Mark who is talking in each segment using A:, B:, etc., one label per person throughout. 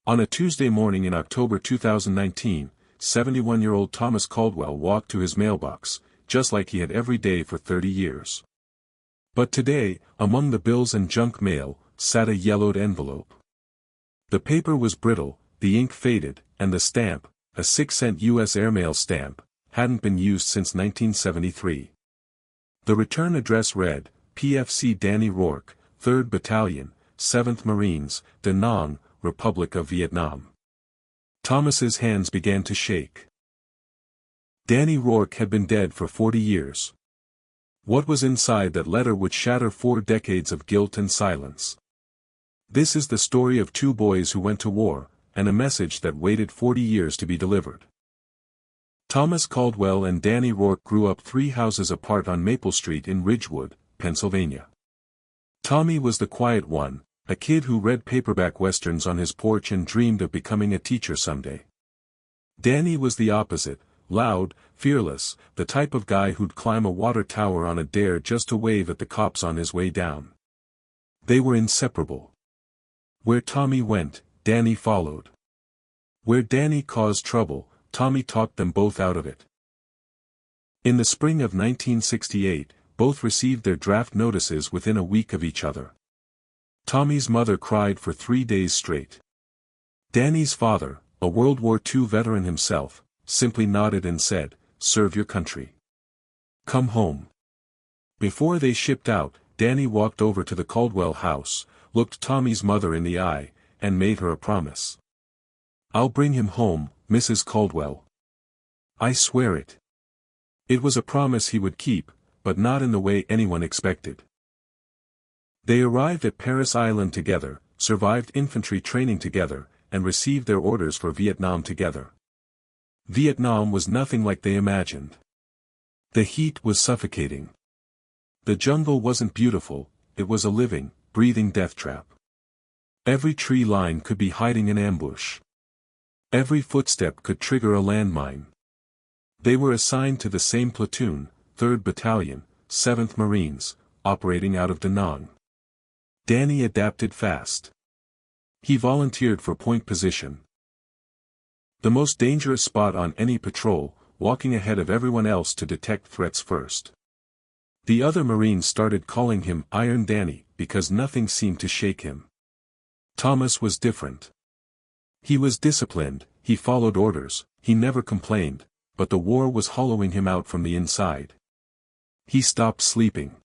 A: On a Tuesday morning in October 2019, 71-year-old Thomas Caldwell walked to his mailbox, just like he had every day for 30 years. But today, among the bills and junk mail, sat a yellowed envelope. The paper was brittle, the ink faded, and the stamp, a 6-cent U.S. airmail stamp, hadn't been used since 1973. The return address read, PFC Danny Rourke, 3rd Battalion, 7th Marines, Da Nang, Republic of Vietnam. Thomas's hands began to shake. Danny Rourke had been dead for 40 years. What was inside that letter would shatter 4 decades of guilt and silence. This is the story of 2 boys who went to war, and a message that waited 40 years to be delivered. Thomas Caldwell and Danny Rourke grew up 3 houses apart on Maple Street in Ridgewood, Pennsylvania. Tommy was the quiet one, a kid who read paperback westerns on his porch and dreamed of becoming a teacher someday. Danny was the opposite, loud, fearless, the type of guy who'd climb a water tower on a dare just to wave at the cops on his way down. They were inseparable. Where Tommy went, Danny followed. Where Danny caused trouble, Tommy talked them both out of it. In the spring of 1968, both received their draft notices within a week of each other. Tommy's mother cried for 3 days straight. Danny's father, a World War II veteran himself, simply nodded and said, "Serve your country. Come home." Before they shipped out, Danny walked over to the Caldwell house, looked Tommy's mother in the eye, and made her a promise. "I'll bring him home, Mrs. Caldwell. I swear it." It was a promise he would keep, but not in the way anyone expected. They arrived at Parris Island together, survived infantry training together, and received their orders for Vietnam together. Vietnam was nothing like they imagined. The heat was suffocating. The jungle wasn't beautiful, it was a living, breathing death trap. Every tree line could be hiding an ambush. Every footstep could trigger a landmine. They were assigned to the same platoon, 3rd Battalion, 7th Marines, operating out of Da Nang. Danny adapted fast. He volunteered for point position. The most dangerous spot on any patrol, walking ahead of everyone else to detect threats first. The other Marines started calling him Iron Danny because nothing seemed to shake him. Thomas was different. He was disciplined, he followed orders, he never complained, but the war was hollowing him out from the inside. He stopped sleeping.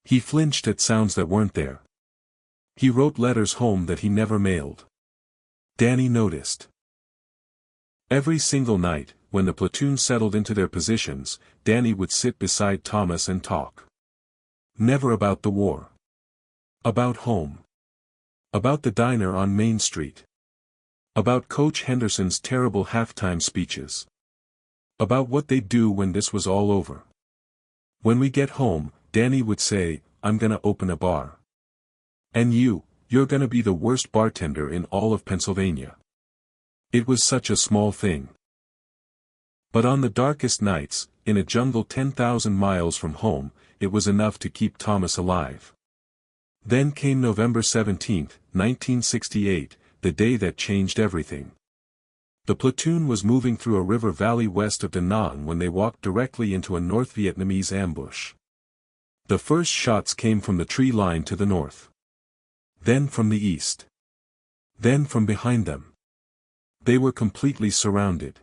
A: He flinched at sounds that weren't there. He wrote letters home that he never mailed. Danny noticed. Every single night, when the platoon settled into their positions, Danny would sit beside Thomas and talk. Never about the war. About home. About the diner on Main Street. About Coach Henderson's terrible halftime speeches. About what they'd do when this was all over. "When we get home," Danny would say, "I'm gonna open a bar. And you're gonna be the worst bartender in all of Pennsylvania." It was such a small thing. But on the darkest nights, in a jungle 10,000 miles from home, it was enough to keep Thomas alive. Then came November 17, 1968, the day that changed everything. The platoon was moving through a river valley west of Da Nang when they walked directly into a North Vietnamese ambush. The first shots came from the tree line to the north. Then from the east. Then from behind them. They were completely surrounded.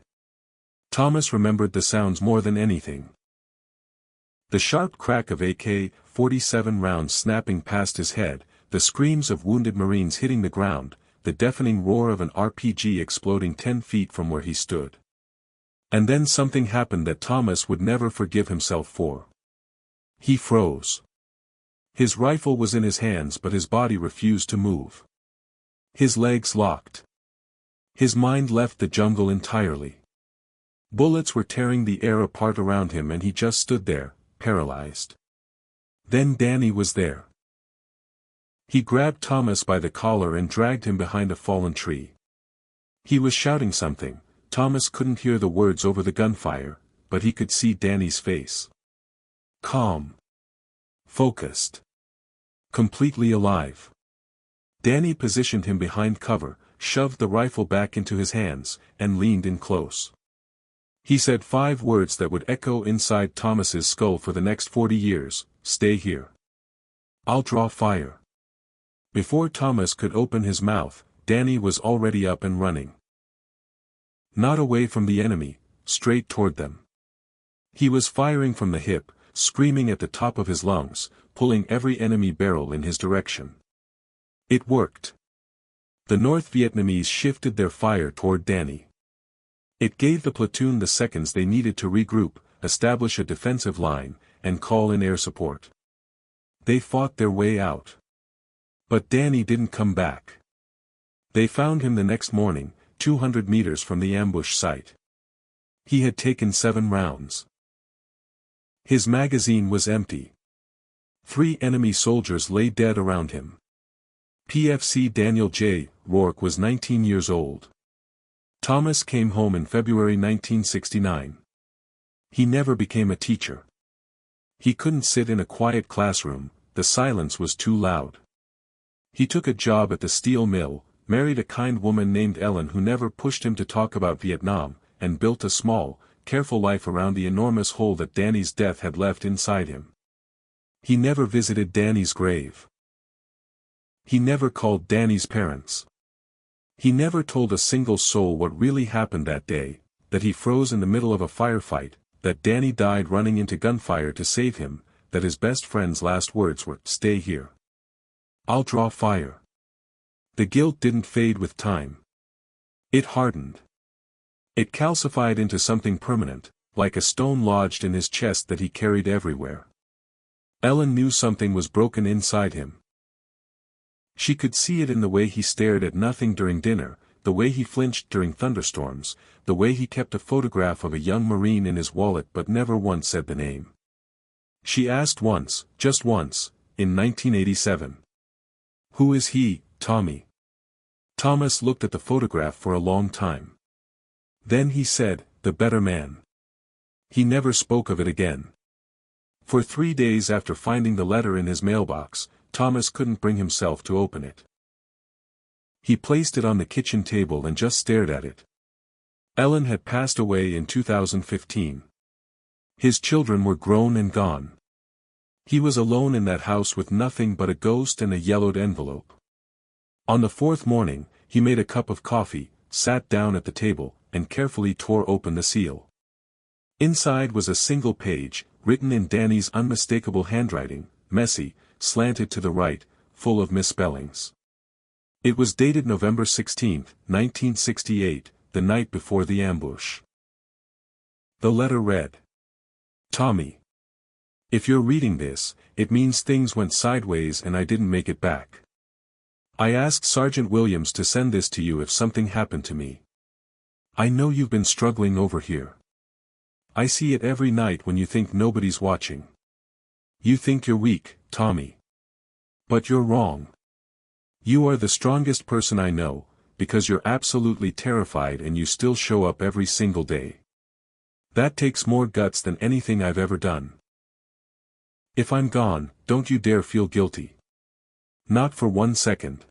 A: Thomas remembered the sounds more than anything. The sharp crack of AK-47 rounds snapping past his head, the screams of wounded Marines hitting the ground, the deafening roar of an RPG exploding 10 feet from where he stood. And then something happened that Thomas would never forgive himself for. He froze. His rifle was in his hands but his body refused to move. His legs locked. His mind left the jungle entirely. Bullets were tearing the air apart around him and he just stood there, paralyzed. Then Danny was there. He grabbed Thomas by the collar and dragged him behind a fallen tree. He was shouting something. Thomas couldn't hear the words over the gunfire, but he could see Danny's face. Calm. Focused. Completely alive. Danny positioned him behind cover, shoved the rifle back into his hands, and leaned in close. He said 5 words that would echo inside Thomas's skull for the next 40 years, "Stay here. I'll draw fire." Before Thomas could open his mouth, Danny was already up and running. Not away from the enemy, straight toward them. He was firing from the hip, screaming at the top of his lungs, pulling every enemy barrel in his direction. It worked. The North Vietnamese shifted their fire toward Danny. It gave the platoon the seconds they needed to regroup, establish a defensive line, and call in air support. They fought their way out. But Danny didn't come back. They found him the next morning, 200 meters from the ambush site. He had taken 7 rounds. His magazine was empty. 3 enemy soldiers lay dead around him. PFC Daniel J. Rourke was 19 years old. Thomas came home in February 1969. He never became a teacher. He couldn't sit in a quiet classroom, the silence was too loud. He took a job at the steel mill, married a kind woman named Ellen who never pushed him to talk about Vietnam, and built a small, careful life around the enormous hole that Danny's death had left inside him. He never visited Danny's grave. He never called Danny's parents. He never told a single soul what really happened that day, that he froze in the middle of a firefight, that Danny died running into gunfire to save him, that his best friend's last words were, "Stay here. I'll draw fire." The guilt didn't fade with time. It hardened. It calcified into something permanent, like a stone lodged in his chest that he carried everywhere. Ellen knew something was broken inside him. She could see it in the way he stared at nothing during dinner, the way he flinched during thunderstorms, the way he kept a photograph of a young Marine in his wallet but never once said the name. She asked once, just once, in 1987. "Who is he, Tommy?" Thomas looked at the photograph for a long time. Then he said, "The better man." He never spoke of it again. For 3 days after finding the letter in his mailbox, Thomas couldn't bring himself to open it. He placed it on the kitchen table and just stared at it. Ellen had passed away in 2015. His children were grown and gone. He was alone in that house with nothing but a ghost and a yellowed envelope. On the 4th morning, he made a cup of coffee, sat down at the table, and carefully tore open the seal. Inside was a single page, written in Danny's unmistakable handwriting, messy, slanted to the right, full of misspellings. It was dated November 16, 1968, the night before the ambush. The letter read, "Tommy. If you're reading this, it means things went sideways and I didn't make it back. I asked Sergeant Williams to send this to you if something happened to me. I know you've been struggling over here. I see it every night when you think nobody's watching. You think you're weak, Tommy. But you're wrong. You are the strongest person I know, because you're absolutely terrified and you still show up every single day. That takes more guts than anything I've ever done. If I'm gone, don't you dare feel guilty. Not for 1 second.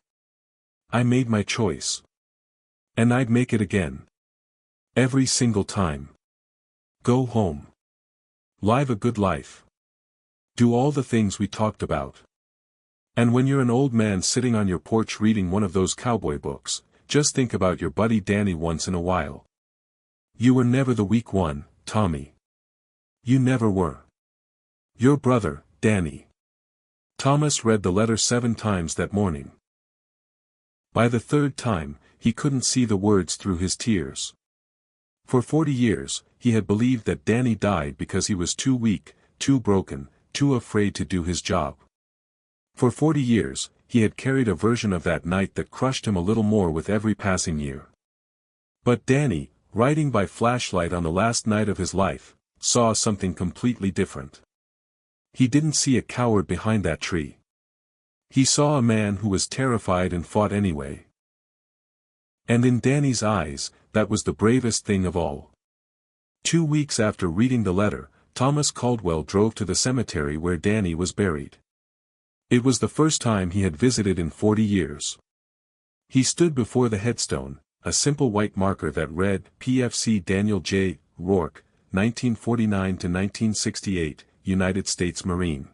A: I made my choice. And I'd make it again. Every single time. Go home. Live a good life. Do all the things we talked about. And when you're an old man sitting on your porch reading one of those cowboy books, just think about your buddy Danny once in a while. You were never the weak one, Tommy. You never were. Your brother, Danny." Thomas read the letter 7 times that morning. By the 3rd time, he couldn't see the words through his tears. For 40 years, he had believed that Danny died because he was too weak, too broken, too afraid to do his job. For 40 years, he had carried a version of that night that crushed him a little more with every passing year. But Danny, riding by flashlight on the last night of his life, saw something completely different. He didn't see a coward behind that tree. He saw a man who was terrified and fought anyway. And in Danny's eyes, that was the bravest thing of all. 2 weeks after reading the letter, Thomas Caldwell drove to the cemetery where Danny was buried. It was the first time he had visited in 40 years. He stood before the headstone, a simple white marker that read, PFC Daniel J. Rourke, 1949–1968, United States Marine.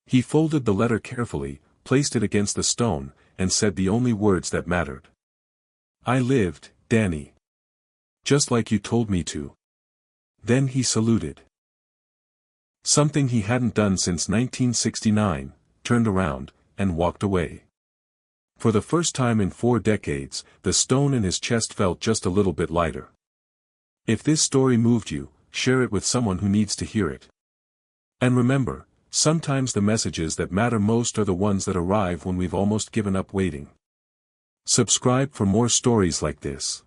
A: He folded the letter carefully, placed it against the stone, and said the only words that mattered. I lived, Danny. Just like you told me to. Then he saluted. Something he hadn't done since 1969, turned around, and walked away. For the first time in 4 decades, the stone in his chest felt just a little bit lighter. If this story moved you, share it with someone who needs to hear it. And remember, sometimes the messages that matter most are the ones that arrive when we've almost given up waiting. Subscribe for more stories like this.